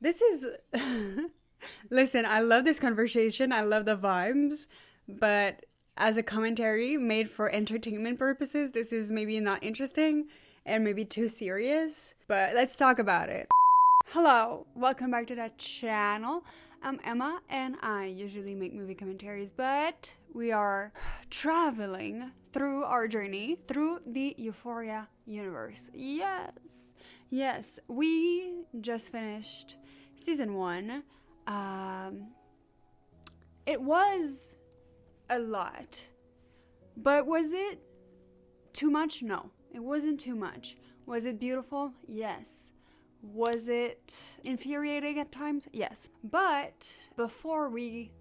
This is... Listen, I love this conversation. I love the vibes. But as a commentary made for entertainment purposes, this is maybe not interesting and maybe too serious. But let's talk about it. Hello, welcome back to that channel. I'm Emma and I usually make movie commentaries, but we are traveling through our journey through the Euphoria universe. Yes, we just finished season 1. It was a lot, but was it too much? No, it wasn't too much. Was it beautiful? Yes. Was it infuriating at times? Yes. But before we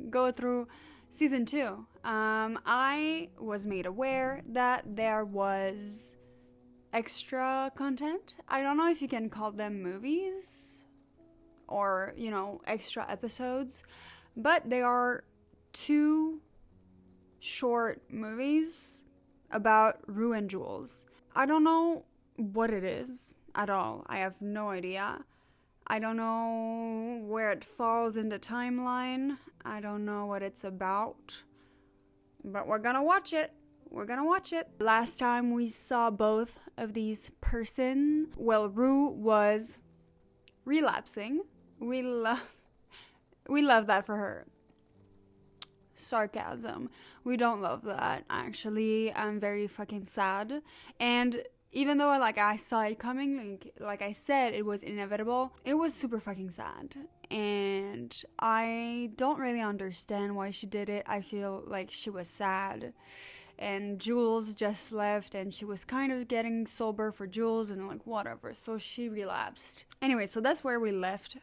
go through season 2, I was made aware that there was extra content. I don't know if you can call them movies or, extra episodes, but they are 2 short movies about Rue and Jules. I don't know what it is at all. I have no idea. I don't know where it falls in the timeline. I don't know what it's about. But we're gonna watch it. Last time we saw both of these persons, Rue was relapsing. We love that for her. Sarcasm. We don't love that, actually. I'm very fucking sad. And even though I saw it coming, like I said, it was inevitable, it was super fucking sad. And I don't really understand why she did it. I feel like she was sad. And Jules just left and she was kind of getting sober for Jules and whatever. So she relapsed. Anyway, so that's where we left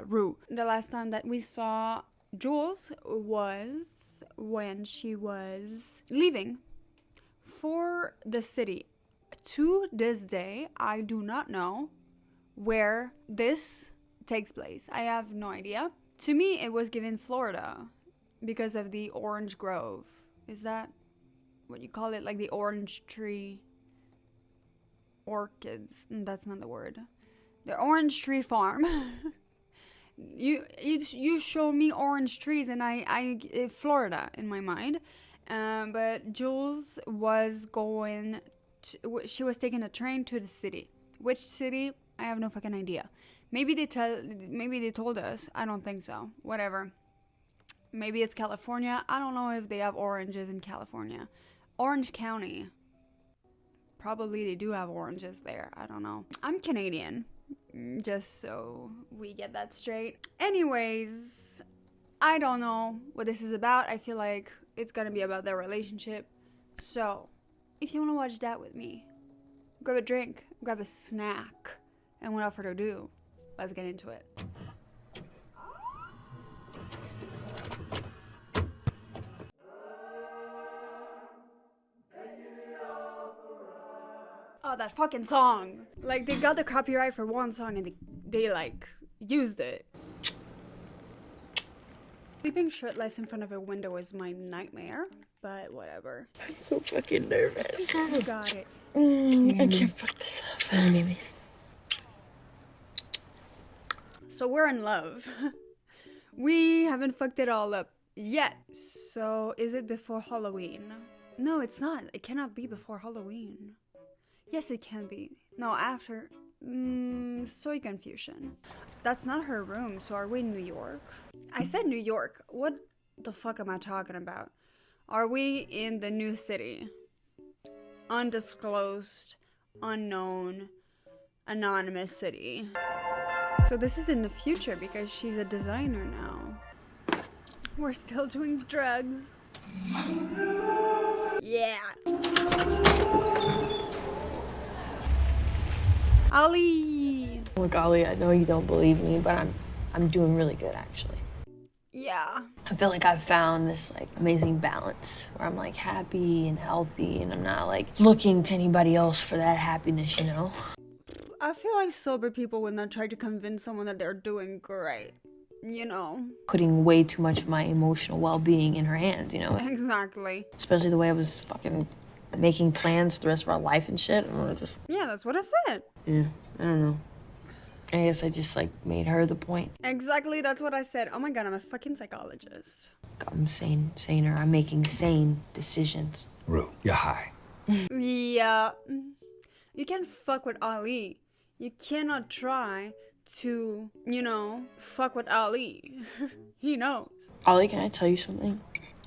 Rue. The last time that we saw Jules was when she was leaving for the city. To this day, I do not know where this takes place. I have no idea. To me, it was given Florida because of the orange grove. Is that what you call it? Like the orange tree orchids. That's not the word. The orange tree farm. You show me orange trees and I Florida in my mind. But Jules was she was taking a train to the city. Which city? I have no fucking idea. Maybe they told us. I don't think so. Whatever. Maybe it's California. I don't know if they have oranges in California. Orange County. Probably they do have oranges there. I don't know. I'm Canadian. Just so we get that straight. Anyways, I don't know what this is about. I feel like it's gonna be about their relationship. So, if you want to watch that with me, grab a drink, grab a snack, and without further ado, let's get into it. Oh, that fucking song. They got the copyright for one song and they used it. Sleeping shirtless in front of a window is my nightmare, but whatever. I'm so fucking nervous. You got it. I can't fuck this up. Anyways. So we're in love. We haven't fucked it all up yet. So is it before Halloween? No, it's not. It cannot be before Halloween. Yes, it can be. No, after. Soy confusion. That's not her room, so are we in New York? I said New York. What the fuck am I talking about? Are we in the new city? Undisclosed, unknown, anonymous city. So this is in the future because she's a designer now. We're still doing drugs. Yeah. Ollie. Look, Ollie, I know you don't believe me, but I'm doing really good, actually. Yeah. I feel like I've found this amazing balance where I'm happy and healthy and I'm not looking to anybody else for that happiness, I feel like sober people would not try to convince someone that they're doing great, Putting way too much of my emotional well-being in her hands, Exactly. Especially the way I was fucking making plans for the rest of our life and shit. Yeah, that's what I said. Yeah, I don't know. I guess I just like made her the point. Exactly, that's what I said. Oh my god, I'm a fucking psychologist. I'm saner. I'm making sane decisions. Rue, you're high. Yeah. You can't fuck with Ali. You cannot try to, fuck with Ali. He knows. Ollie, can I tell you something?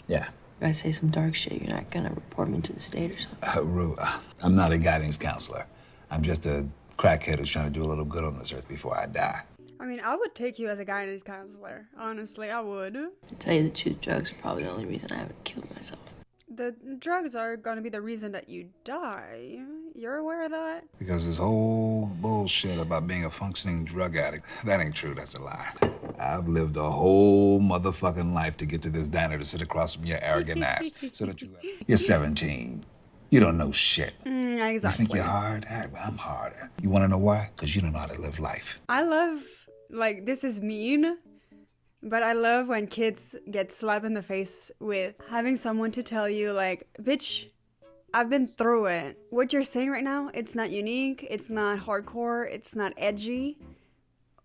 Yeah. If I say some dark shit, you're not gonna report me to the state or something. Rue, I'm not a guidance counselor. I'm just a crackhead who's trying to do a little good on this earth before I die. I mean, I would take you as a guidance counselor. Honestly, I would. To tell you the truth, drugs are probably the only reason I haven't killed myself. The drugs are gonna be the reason that you die. You're aware of that? Because this whole bullshit about being a functioning drug addict, that ain't true, that's a lie. I've lived a whole motherfucking life to get to this diner to sit across from your arrogant ass. So that you're 17. You don't know shit. Exactly. You think you're hard? I'm harder. You wanna know why? Because you don't know how to live life. I love, this is mean, but I love when kids get slapped in the face with having someone to tell you, bitch, I've been through it. What you're saying right now, it's not unique, it's not hardcore, it's not edgy.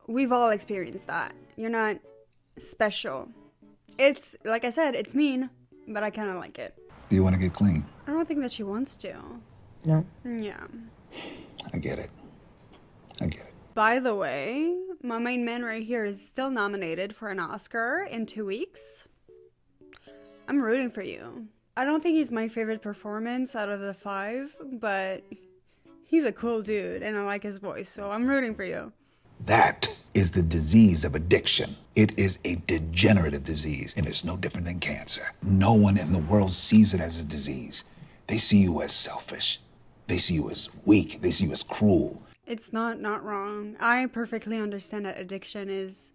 We've all experienced that. You're not special. It's, like I said, it's mean, but I kind of like it. Do you want to get clean? I don't think that she wants to. No? Yeah. I get it. I get it. By the way, my main man right here is still nominated for an Oscar in 2 weeks. I'm rooting for you. I don't think he's my favorite performance out of the 5, but he's a cool dude and I like his voice, so I'm rooting for you. That is the disease of addiction. It is a degenerative disease, and it's no different than cancer. No one in the world sees it as a disease. They see you as selfish. They see you as weak. They see you as cruel. It's not wrong. I perfectly understand that addiction is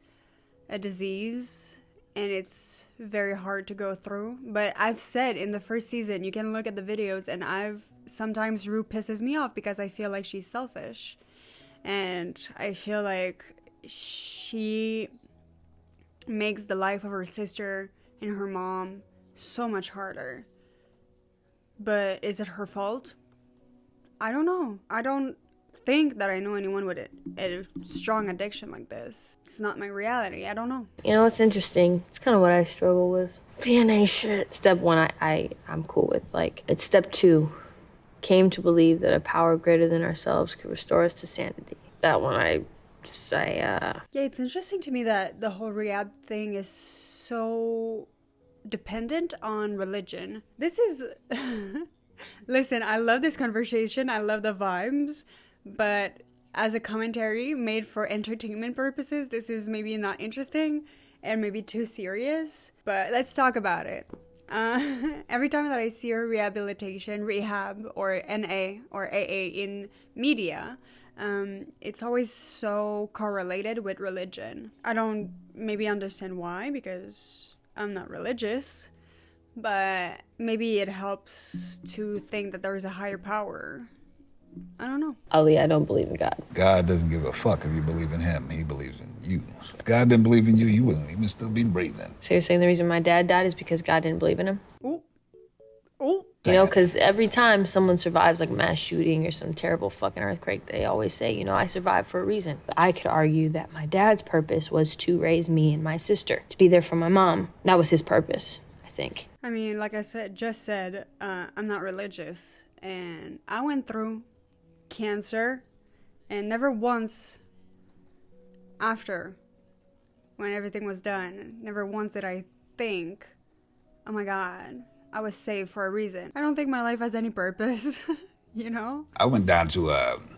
a disease, and it's very hard to go through. But I've said in the first season, you can look at the videos, and sometimes Rue pisses me off because I feel like she's selfish. And I feel like she makes the life of her sister and her mom so much harder. But is it her fault? I don't know. I don't think that I know anyone with a strong addiction like this. It's not my reality. I don't know. You know, it's interesting. It's kind of what I struggle with. DNA shit. Step 1, I'm cool with. It's step 2. Came to believe that a power greater than ourselves could restore us to sanity. That one, Yeah, it's interesting to me that the whole rehab thing is so dependent on religion. This is... Listen, I love this conversation. I love the vibes. But as a commentary made for entertainment purposes, this is maybe not interesting and maybe too serious. But let's talk about it. Every time that I see a rehab, or NA or AA in media, it's always so correlated with religion. I don't maybe understand why, because I'm not religious, but maybe it helps to think that there's a higher power. I don't know. Ali, I don't believe in God. God doesn't give a fuck if you believe in him. He believes in you. If God didn't believe in you, you wouldn't even still be breathing. So you're saying the reason my dad died is because God didn't believe in him? Ooh. Ooh. You know, because every time someone survives like a mass shooting or some terrible fucking earthquake, they always say, I survived for a reason. I could argue that my dad's purpose was to raise me and my sister, to be there for my mom. That was his purpose, I think. I mean, like I said, I'm not religious, and I went through cancer, and never once after, when everything was done, never once did I think, oh my God, I was saved for a reason. I don't think my life has any purpose, I went down to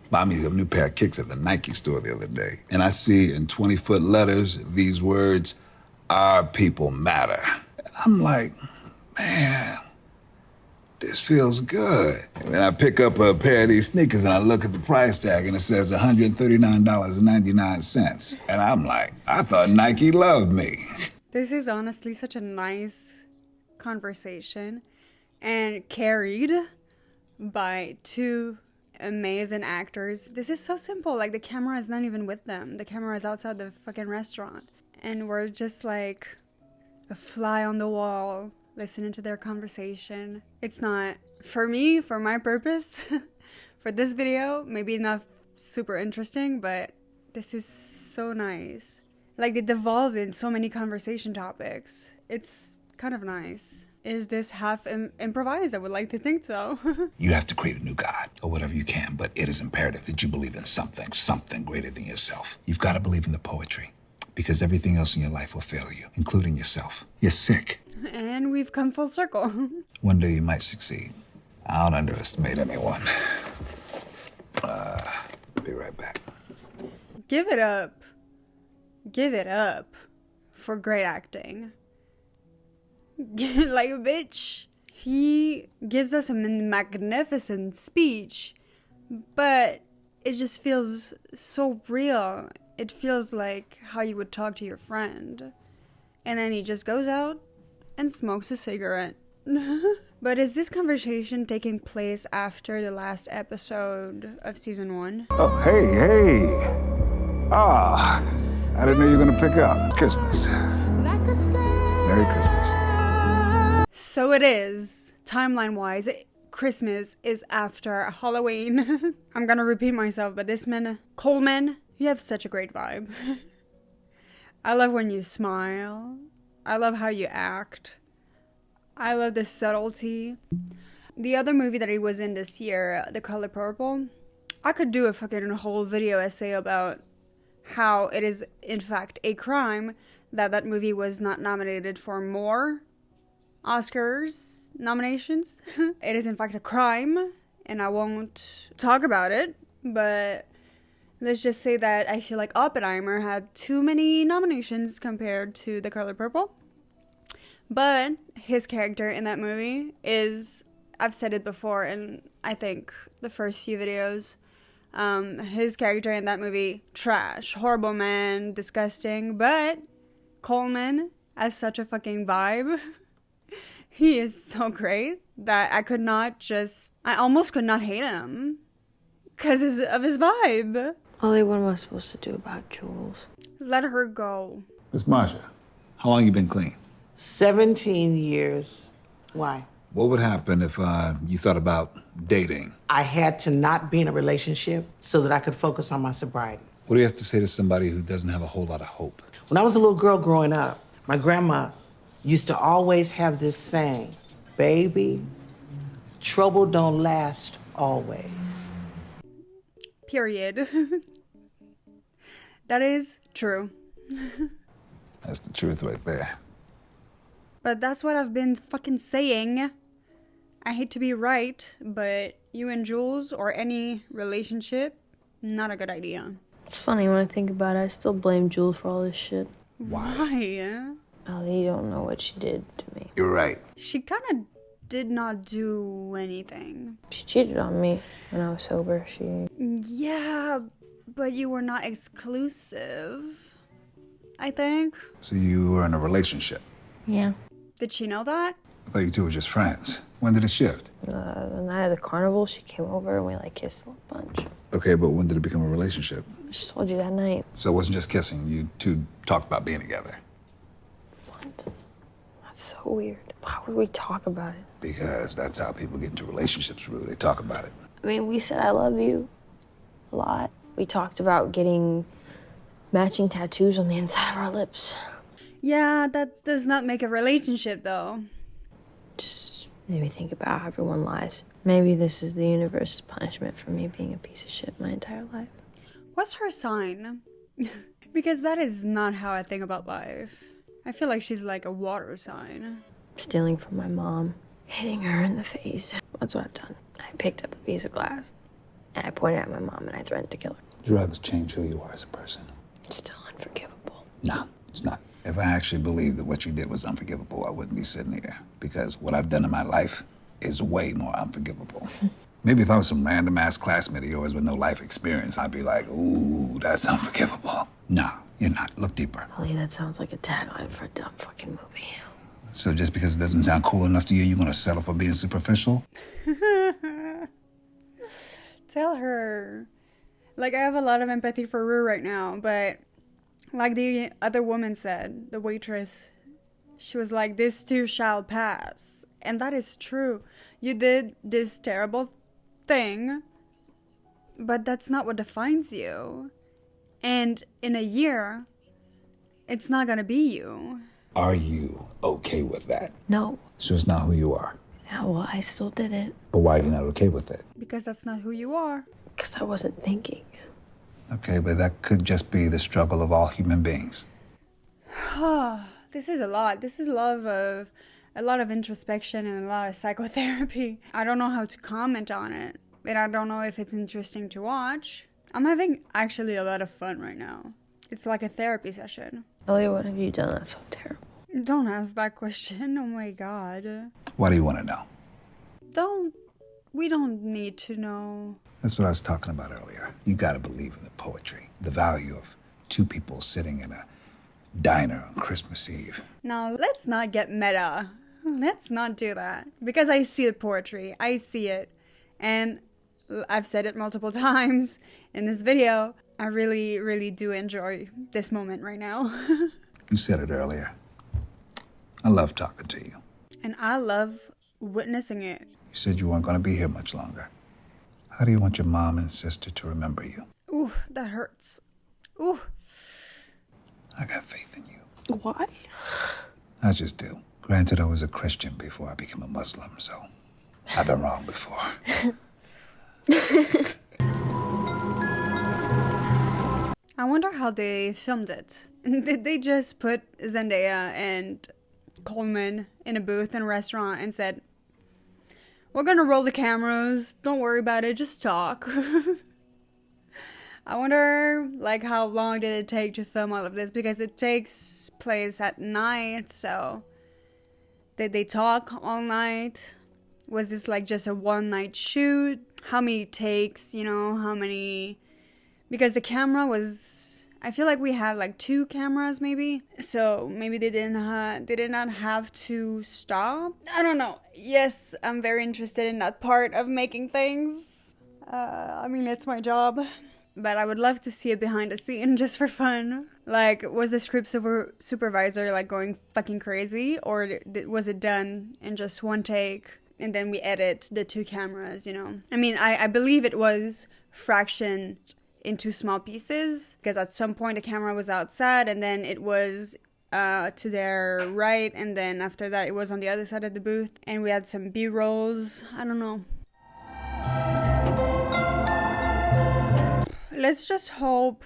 buy me a new pair of kicks at the Nike store the other day, and I see in 20-foot letters these words, "Our people matter." And I'm like, man, this feels good. And then I pick up a pair of these sneakers and I look at the price tag and it says $139.99. And I'm like, I thought Nike loved me. This is honestly such a nice conversation and carried by 2 amazing actors. This is so simple. The camera is not even with them. The camera is outside the fucking restaurant. And we're just like a fly on the wall, listening to their conversation. It's not, for me, for my purpose, for this video, maybe not super interesting, but this is so nice. Like, they devolve in so many conversation topics. It's kind of nice. Is this half improvised? I would like to think so. You have to create a new God, or whatever you can, but it is imperative that you believe in something greater than yourself. You've got to believe in the poetry, because everything else in your life will fail you, including yourself. You're sick. And we've come full circle. One day you might succeed. I don't underestimate anyone. Be right back. Give it up. Give it up for great acting. Like, bitch. He gives us a magnificent speech, but it just feels so real. It feels like how you would talk to your friend. And then he just goes out and smokes a cigarette. But is this conversation taking place after the last episode of season 1? Oh, hey. Ah, I didn't know you were going to pick up. Christmas. Merry Christmas. So it is, timeline-wise, Christmas is after Halloween. I'm gonna repeat myself, but this man, Coleman, you have such a great vibe. I love when you smile. I love how you act. I love the subtlety. The other movie that he was in this year, The Color Purple, I could do a fucking whole video essay about how it is, in fact, a crime that movie was not nominated for more Oscars nominations. It is, in fact, a crime, and I won't talk about it, but let's just say that I feel like Oppenheimer had too many nominations compared to The Color Purple. But his character in that movie is, I've said it before in, I think, the first few videos, his character in that movie, trash, horrible man, disgusting, but Coleman has such a fucking vibe. He is so great that I almost could not hate him because of his vibe. Ollie, what am I supposed to do about Jules? Let her go. Miss Marsha, how long you been clean? 17 years. Why? What would happen if you thought about dating? I had to not be in a relationship so that I could focus on my sobriety. What do you have to say to somebody who doesn't have a whole lot of hope? When I was a little girl growing up, my grandma used to always have this saying, baby, trouble don't last always. Period. That is true. That's the truth right there. But that's what I've been fucking saying. I hate to be right, but you and Jules or any relationship, not a good idea. It's funny when I think about it, I still blame Jules for all this shit. Why? Ollie, you don't know what she did to me. You're right. She kind of did not do anything. She cheated on me when I was sober. Yeah, but you were not exclusive, I think. So you were in a relationship? Yeah. Did she know that? I thought you two were just friends. When did it shift? The night of the carnival, she came over and we kissed a bunch. Okay, but when did it become a relationship? I just told you that night. So it wasn't just kissing. You two talked about being together. What? That's so weird. Why would we talk about it? Because that's how people get into relationships, Rue. They talk about it. I mean, we said I love you a lot. We talked about getting matching tattoos on the inside of our lips. Yeah, that does not make a relationship, though. Just made me think about how everyone lies. Maybe this is the universe's punishment for me being a piece of shit my entire life. What's her sign? Because that is not how I think about life. I feel like she's like a water sign. Stealing from my mom, hitting her in the face. That's what I've done. I picked up a piece of glass, and I pointed at my mom, and I threatened to kill her. Drugs change who you are as a person. It's still unforgivable. No, it's not. If I actually believed that what you did was unforgivable, I wouldn't be sitting here. Because what I've done in my life is way more unforgivable. Maybe if I was some random-ass classmate of yours with no life experience, I'd be like, ooh, that's unforgivable. No, you're not. Look deeper. Ollie, that sounds like a tagline for a dumb fucking movie. So just because it doesn't sound cool enough to you, you're gonna settle for being superficial? Tell her. Like, I have a lot of empathy for Rue right now, but like the other woman said, the waitress, she was like, this too shall pass. And that is true. You did this terrible thing, but that's not what defines you. And in a year, it's not gonna be you. Are you okay with that? No. So it's not who you are. Yeah, well, I still did it. But why are you not okay with it? Because that's not who you are. Because I wasn't thinking. Okay, but that could just be the struggle of all human beings. This is a lot. This is a lot of introspection and a lot of psychotherapy. I don't know how to comment on it. And I don't know if it's interesting to watch. I'm having actually a lot of fun right now. It's like a therapy session. Ellie, what have you done that's so terrible? Don't ask that question. Oh my god. Why do you want to know? We don't need to know. That's what I was talking about earlier. You gotta believe in the poetry. The value of two people sitting in a diner on Christmas Eve. Now, let's not get meta. Let's not do that. Because I see the poetry. I see it. And I've said it multiple times in this video. I really, really do enjoy this moment right now. You said it earlier. I love talking to you. And I love witnessing it. You said you weren't gonna be here much longer. How do you want your mom and sister to remember you? Ooh, that hurts. Ooh. I got faith in you. Why? I just do. Granted, I was a Christian before I became a Muslim, so I've been wrong before. I wonder how they filmed it. Did they just put Zandaya and Coleman in a booth in a restaurant and said, "We're gonna roll the cameras, don't worry about it, just talk"? I wonder, like, how long did it take to film all of this? Because it takes place at night, so did they talk all night? Was this like just a one-night shoot? How many takes, you know, how many... Because the camera was... I feel like we had like 2 cameras maybe. So maybe they did not have to stop. I don't know. Yes, I'm very interested in that part of making things. I mean, it's my job. But I would love to see it behind the scene just for fun. Like, was the script supervisor like going fucking crazy? Or was it done in just one take? And then we edit the 2 cameras, you know? I mean, I believe it was fractioned into small pieces. Because at some point the camera was outside and then it was to their right. And then after that it was on the other side of the booth. And we had some B-rolls. I don't know. Let's just hope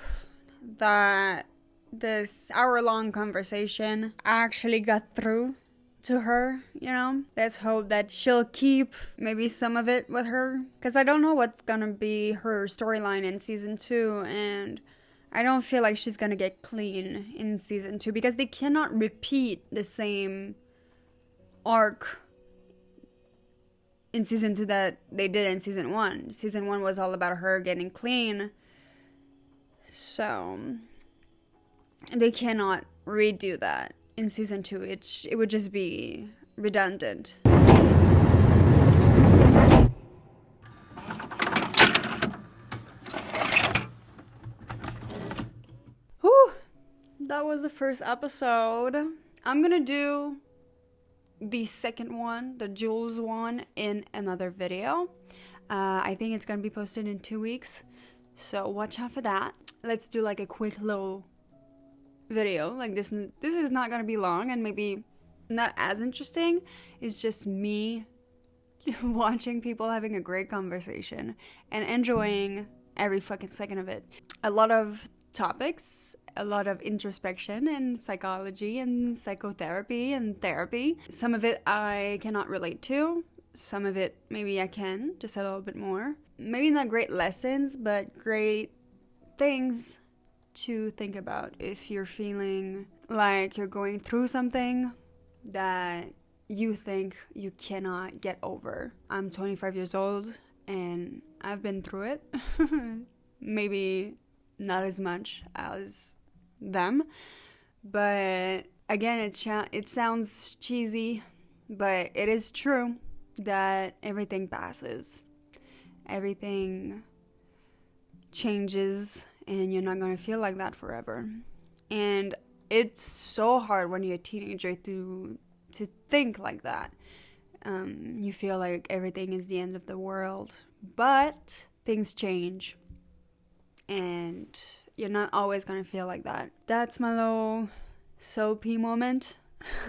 that this hour-long conversation actually got through to her, you know? Let's hope that she'll keep maybe some of it with her. Because I don't know what's gonna be her storyline in season 2, and I don't feel like she's gonna get clean in season 2, because they cannot repeat the same arc in season 2 that they did in season 1. Season 1 was all about her getting clean. So they cannot redo that in season 2. It would just be redundant. Whew, that was the first episode. I'm gonna do the second one, the Jules one, in another video. I think it's gonna be posted in 2 weeks, so watch out for that. Let's do like a quick little video. Like this is not gonna be long and maybe not as interesting. It's just me watching people having a great conversation and enjoying every fucking second of it. A lot of topics, a lot of introspection and psychology and psychotherapy and therapy. Some of it I cannot relate to. Some of it maybe I can, just a little bit more. Maybe not great lessons, but great things to think about if you're feeling like you're going through something that you think you cannot get over. I'm 25 years old and I've been through it. Maybe not as much as them, but again, it sounds cheesy, but it is true that everything passes. Everything changes and you're not going to feel like that forever. And it's so hard when you're a teenager to think like that. You feel like everything is the end of the world, but things change and You're not always gonna feel like that. That's my little soapy moment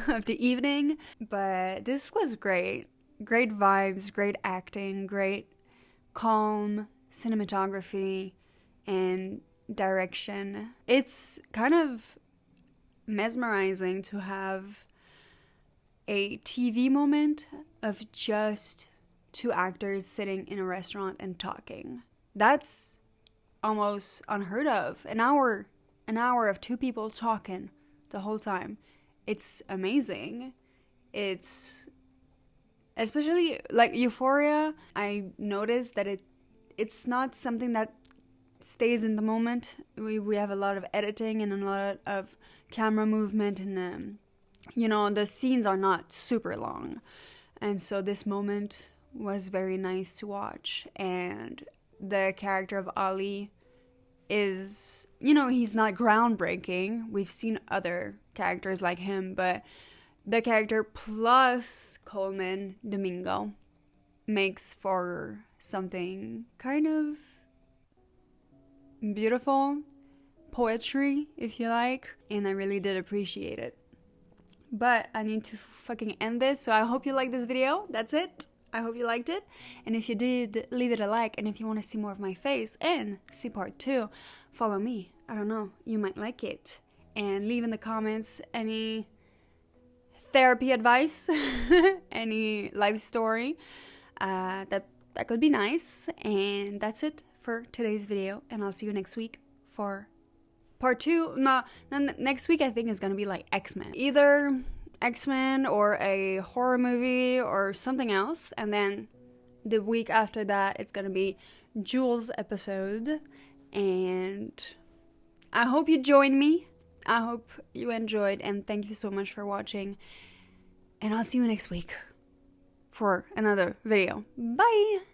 of the evening. But this was great. Great vibes, great acting, great calm cinematography and direction. It's kind of mesmerizing to have a TV moment of just two actors sitting in a restaurant and talking. That's almost unheard of. An hour of two people talking the whole time. It's amazing. It's especially like Euphoria. I noticed that it's not something that stays in the moment. We have a lot of editing and a lot of camera movement, and the scenes are not super long, and so this moment was very nice to watch. And the character of Ali is, he's not groundbreaking. We've seen other characters like him, but the character plus Coleman Domingo makes for something kind of beautiful, poetry, if you like, and I really did appreciate it. But I need to fucking end this, so I hope you liked this video. That's it. I hope you liked it, and if you did, leave it a like. And if you want to see more of my face and see part 2, follow me. I don't know, you might like it. And leave in the comments any therapy advice, any life story that could be nice. And that's it for today's video, and I'll see you next week for part 2. No, next week I think is gonna be like X-Men, either X-Men or a horror movie or something else. And then the week after that it's gonna be Jules episode. And I hope you join me. I hope you enjoyed, and thank you so much for watching, and I'll see you next week for another video. Bye!